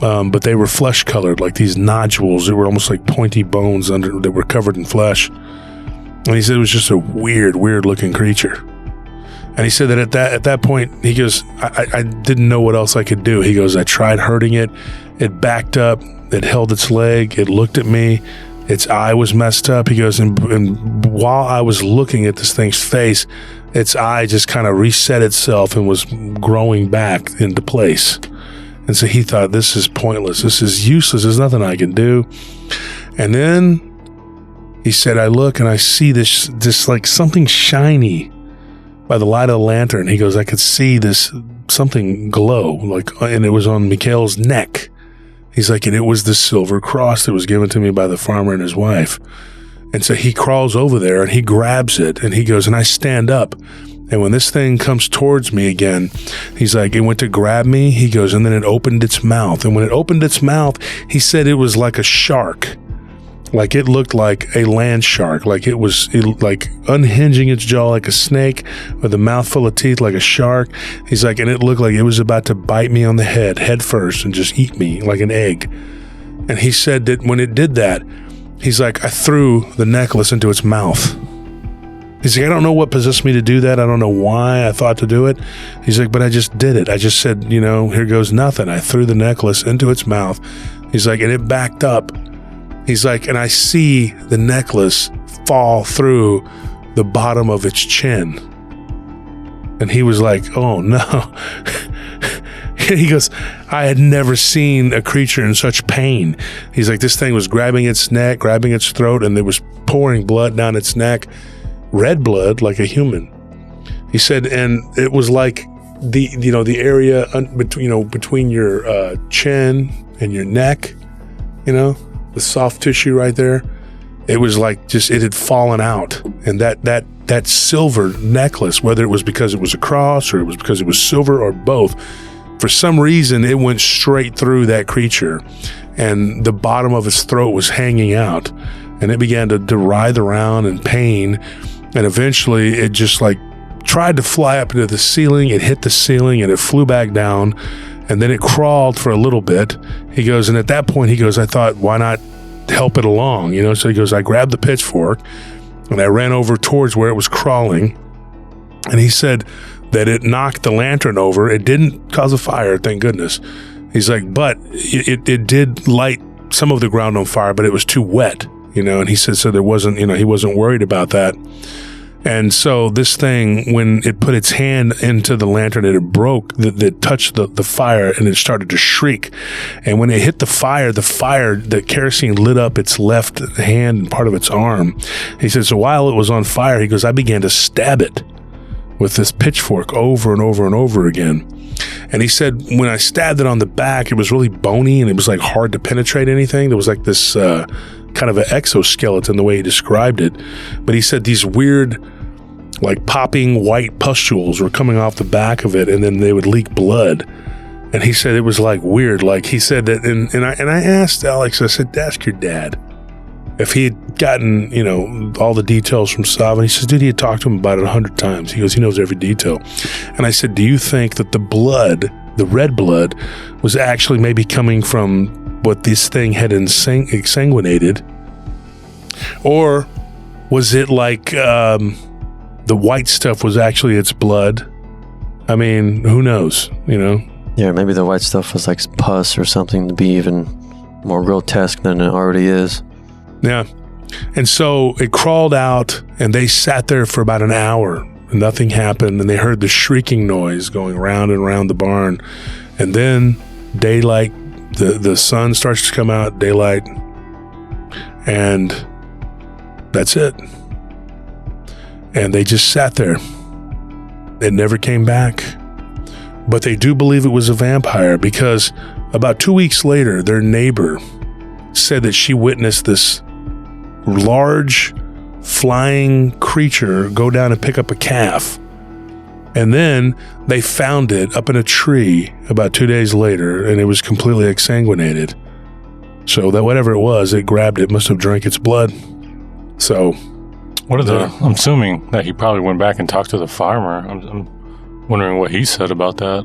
But they were flesh colored, like these nodules that were almost like pointy bones that were covered in flesh. And he said it was just a weird looking creature. And he said that at that point, he goes, I didn't know what else I could do. He goes, I tried hurting it. It backed up. It held its leg. It looked at me. Its eye was messed up. He goes, and while I was looking at this thing's face, its eye just kind of reset itself and was growing back into place. And so he thought, this is pointless. This is useless. There's nothing I can do. And then he said, I look and I see this like something shiny by the light of the lantern. He goes, I could see this something glow, and it was on Mikhail's neck. He's like, and it was the silver cross that was given to me by the farmer and his wife. And so he crawls over there and he grabs it, and he goes, and I stand up. And when this thing comes towards me again, he's like, it went to grab me. He goes, and then it opened its mouth. And when it opened its mouth, he said it was like a shark. Like it looked like a land shark, like it was like unhinging its jaw like a snake with a mouth full of teeth like a shark. He's like, and it looked like it was about to bite me on the head first, and just eat me like an egg. And he said that when it did that, he's like, I threw the necklace into its mouth. He's like, I don't know what possessed me to do that. I don't know why I thought to do it. He's like, but I just did it. I just said, here goes nothing. I threw the necklace into its mouth. He's like, and it backed up. He's like, and I see the necklace fall through the bottom of its chin. And he was like, oh no. He goes, I had never seen a creature in such pain. He's like, this thing was grabbing its neck, grabbing its throat, and it was pouring blood down its neck, red blood like a human. He said, and it was like the area between your chin and your neck, the soft tissue right there, it was like it had fallen out. And that silver necklace, whether it was because it was a cross or it was because it was silver or both, for some reason it went straight through that creature, and the bottom of its throat was hanging out, and it began to writhe around in pain, and eventually it just like tried to fly up into the ceiling. It hit the ceiling and it flew back down. And then it crawled for a little bit. He goes, and at that point, he goes, I thought, why not help it along? You know, so he goes, I grabbed the pitchfork and I ran over towards where it was crawling. And he said that it knocked the lantern over. It didn't cause a fire, thank goodness. He's like, but it did light some of the ground on fire, but it was too wet, you know. And he said, so there wasn't, you know, he wasn't worried about that. And so this thing, when it put its hand into the lantern, it broke, that touched the fire, and it started to shriek. And when it hit the fire, the kerosene lit up its left hand and part of its arm. He said, so while it was on fire, he goes, I began to stab it with this pitchfork over and over and over again. And he said, when I stabbed it on the back, it was really bony and it was like hard to penetrate anything. There was like this kind of an exoskeleton, the way he described it. But he said these weird, like popping white pustules were coming off the back of it, and then they would leak blood. And he said it was like weird. Like he said that, and I asked Alex, I said, ask your dad if he had gotten, you know, all the details from Sava. He says, dude, he had talked to him about it 100 times. He goes, he knows every detail. And I said, do you think that the blood, the red blood, was actually maybe coming from what this thing had exsanguinated? Or was it like the white stuff was actually its blood? I mean, who knows, you know? Yeah, maybe the white stuff was like pus or something to be even more grotesque than it already is. Yeah. And so it crawled out, and they sat there for about an hour. And nothing happened, and they heard the shrieking noise going round and round the barn. And then daylight, the sun starts to come out, daylight, and that's it. And they just sat there. It never came back. But they do believe it was a vampire, because about 2 weeks later, their neighbor said that she witnessed this large flying creature go down and pick up a calf. And then they found it up in a tree about 2 days later, and it was completely exsanguinated. So that whatever it was, it grabbed it, must have drank its blood. So I'm assuming that he probably went back and talked to the farmer. I'm wondering what he said about that,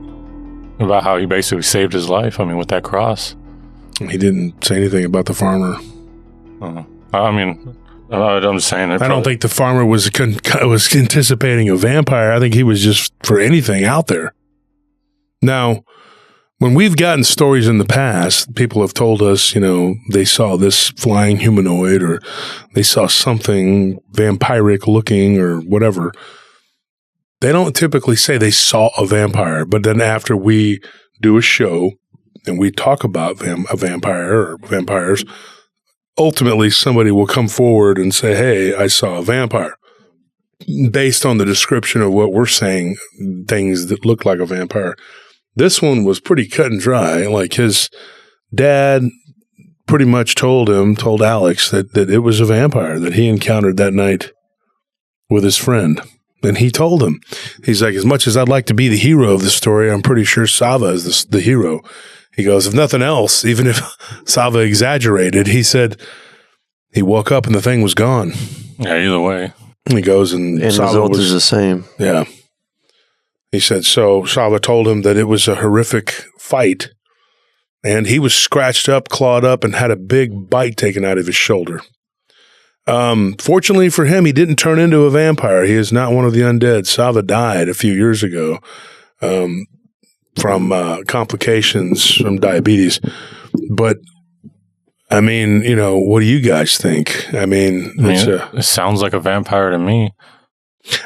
about how he basically saved his life. I mean, with that cross. He didn't say anything about the farmer. I mean, I'm just saying. I don't think the farmer was anticipating a vampire. I think he was just for anything out there. Now, when we've gotten stories in the past, people have told us, you know, they saw this flying humanoid, or they saw something vampiric looking, or whatever. They don't typically say they saw a vampire, but then after we do a show and we talk about a vampire or vampires, ultimately somebody will come forward and say, hey, I saw a vampire, based on the description of what we're saying, things that look like a vampire. This one was pretty cut and dry. Like his dad pretty much told Alex that it was a vampire that he encountered that night with his friend. And he told him, he's like, as much as I'd like to be the hero of the story, I'm pretty sure Sava is the hero. He goes, if nothing else, even if Sava exaggerated, he said he woke up and the thing was gone. Yeah, either way. He goes and the result is the same. Yeah. He said, so Sava told him that it was a horrific fight, and he was scratched up, clawed up, and had a big bite taken out of his shoulder. Fortunately for him, he didn't turn into a vampire. He is not one of the undead. Sava died a few years ago from complications from diabetes. But, I mean, you know, what do you guys think? I mean, it sounds like a vampire to me.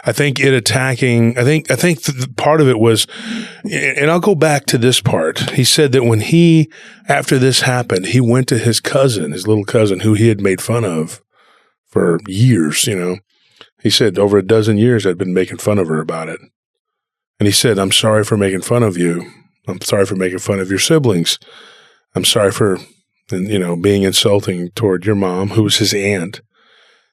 I think it attacking, I think part of it was, and I'll go back to this part. He said that when after this happened, he went to his little cousin, who he had made fun of for years, you know. He said over a dozen years I'd been making fun of her about it. And he said, I'm sorry for making fun of you. I'm sorry for making fun of your siblings. I'm sorry for, you know, being insulting toward your mom, who was his aunt.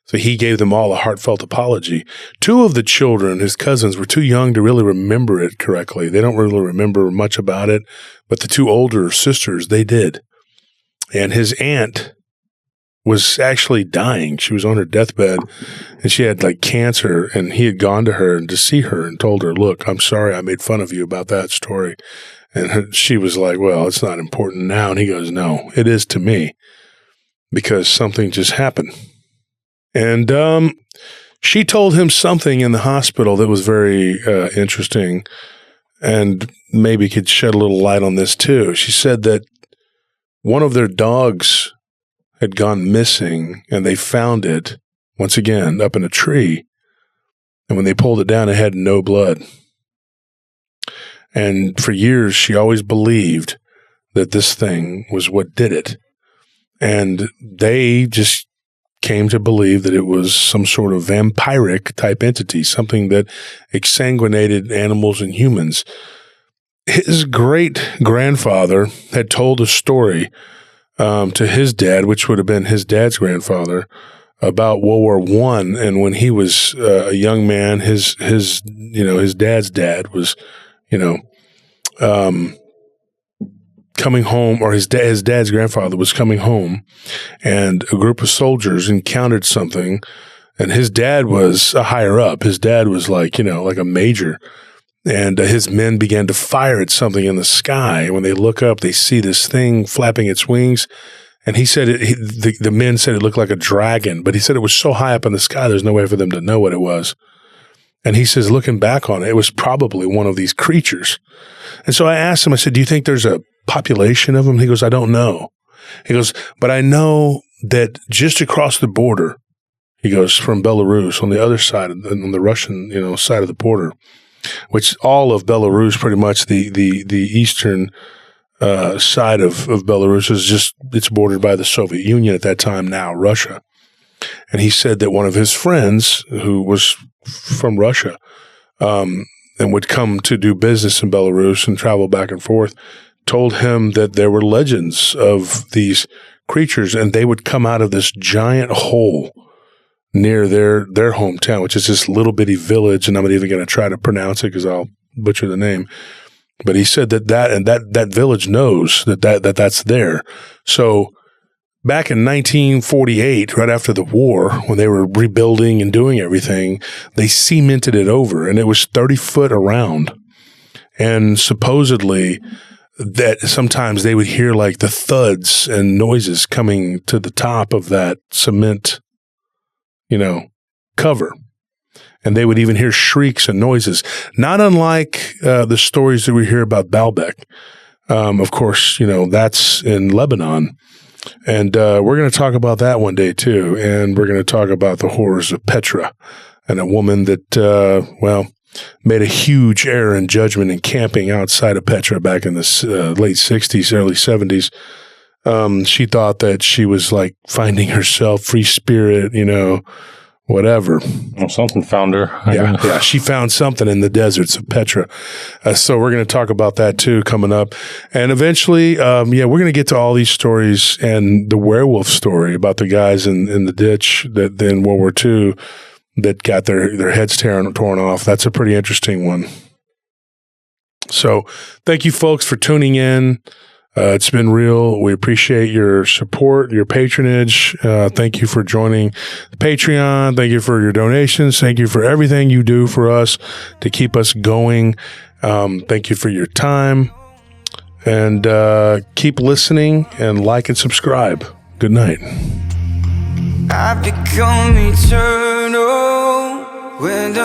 So he gave them all a heartfelt apology. Two of the children, his cousins, were too young to really remember it correctly. They don't really remember much about it, but the two older sisters, they did. And his aunt was actually dying. She was on her deathbed, and she had like cancer, and he had gone to her and to see her and told her, look, I'm sorry I made fun of you about that story. And she was like, well, it's not important now. And he goes, no, it is to me, because something just happened. And she told him something in the hospital that was very interesting, and maybe could shed a little light on this too. She said that one of their dogs had gone missing, and they found it, once again, up in a tree. And when they pulled it down, it had no blood. And for years, she always believed that this thing was what did it. And they just came to believe that it was some sort of vampiric type entity, something that exsanguinated animals and humans. His great-grandfather had told a story to his dad, which would have been his dad's grandfather, about World War I. And when he was a young man, his dad's dad was, coming home, or his dad's grandfather was coming home, and a group of soldiers encountered something, and his dad was a higher up. His dad was like a major, and his men began to fire at something in the sky. And when they look up, they see this thing flapping its wings, and he said the men said it looked like a dragon, but he said it was so high up in the sky, there's no way for them to know what it was. And he says, looking back on it, it was probably one of these creatures. And so I asked him, I said, do you think there's a population of them? He goes, I don't know. He goes, but I know that just across the border, he goes, from Belarus, on the other side, on the Russian, side of the border, which all of Belarus, pretty much the eastern side of Belarus is it's bordered by the Soviet Union at that time, now Russia. And he said that one of his friends, who was from Russia, and would come to do business in Belarus and travel back and forth, told him that there were legends of these creatures, and they would come out of this giant hole near their hometown, which is this little bitty village, and I'm not even going to try to pronounce it because I'll butcher the name. But he said that village knows that's there. So back in 1948, right after the war, when they were rebuilding and doing everything, they cemented it over, and it was 30 foot around. And supposedly that sometimes they would hear like the thuds and noises coming to the top of that cement, cover. And they would even hear shrieks and noises, not unlike the stories that we hear about Baalbek. Of course, that's in Lebanon. And we're going to talk about that one day too. And we're going to talk about the horrors of Petra, and a woman that, made a huge error in judgment in camping outside of Petra back in the late 60s, early 70s. She thought that she was like finding herself, free spirit, whatever. Well, something found her. Yeah, she found something in the deserts of Petra. So we're going to talk about that too coming up. And eventually, we're going to get to all these stories, and the werewolf story about the guys in the ditch that in World War II that got their heads torn off. That's a pretty interesting one. So thank you folks for tuning in. It's been real. We appreciate your support, your patronage. Thank you for joining the Patreon. Thank you for your donations. Thank you for everything you do for us to keep us going. Thank you for your time. And keep listening, and like and subscribe. Good night. I've become eternal when the